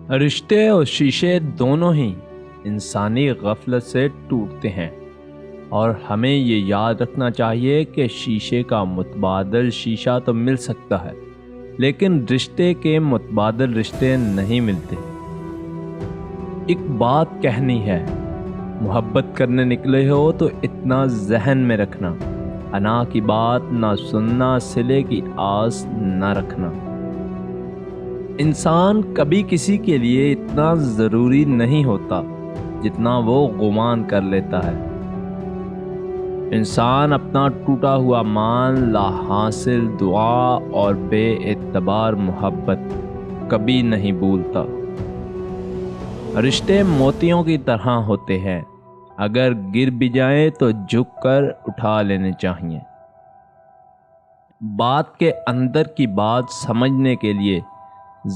رشتے اور شیشے دونوں ہی انسانی غفلت سے ٹوٹتے ہیں، اور ہمیں یہ یاد رکھنا چاہیے کہ شیشے کا متبادل شیشہ تو مل سکتا ہے، لیکن رشتے کے متبادل رشتے نہیں ملتے۔ ایک بات کہنی ہے، محبت کرنے نکلے ہو تو اتنا ذہن میں رکھنا، انا کی بات نہ سننا، صلے کی آس نہ رکھنا۔ انسان کبھی کسی کے لیے اتنا ضروری نہیں ہوتا جتنا وہ گمان کر لیتا ہے۔ انسان اپنا ٹوٹا ہوا مان، لا حاصل دعا اور بے اعتبار محبت کبھی نہیں بھولتا۔ رشتے موتیوں کی طرح ہوتے ہیں، اگر گر بھی جائیں تو جھک کر اٹھا لینے چاہیے۔ بات کے اندر کی بات سمجھنے کے لیے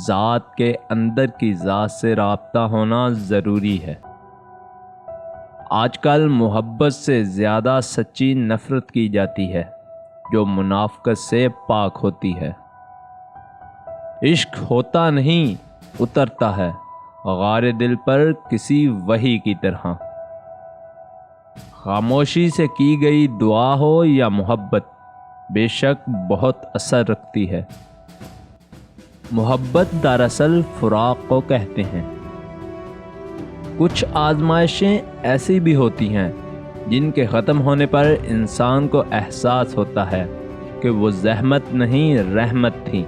ذات کے اندر کی ذات سے رابطہ ہونا ضروری ہے۔ آج کل محبت سے زیادہ سچی نفرت کی جاتی ہے، جو منافقت سے پاک ہوتی ہے۔ عشق ہوتا نہیں، اترتا ہے غار دل پر کسی وحی کی طرح۔ خاموشی سے کی گئی دعا ہو یا محبت، بے شک بہت اثر رکھتی ہے۔ محبت دراصل فراق کو کہتے ہیں۔ کچھ آزمائشیں ایسی بھی ہوتی ہیں جن کے ختم ہونے پر انسان کو احساس ہوتا ہے کہ وہ زحمت نہیں، رحمت تھی۔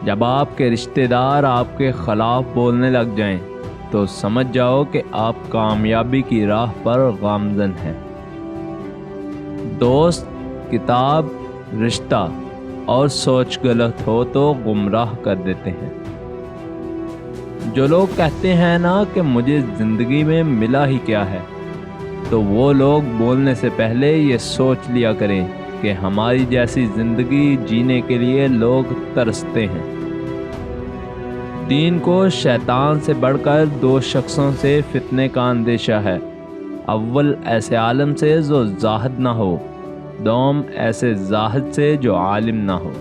جب آپ کے رشتہ دار آپ کے خلاف بولنے لگ جائیں تو سمجھ جاؤ کہ آپ کامیابی کی راہ پر گامزن ہیں۔ دوست، کتاب، رشتہ اور سوچ غلط ہو تو گمراہ کر دیتے ہیں۔ جو لوگ کہتے ہیں نا کہ مجھے زندگی میں ملا ہی کیا ہے، تو وہ لوگ بولنے سے پہلے یہ سوچ لیا کریں کہ ہماری جیسی زندگی جینے کے لیے لوگ ترستے ہیں۔ دین کو شیطان سے بڑھ کر دو شخصوں سے فتنے کا اندیشہ ہے۔ اول ایسے عالم سے جو زاہد نہ ہو، دوم ایسے زاہد سے جو عالم نہ ہو۔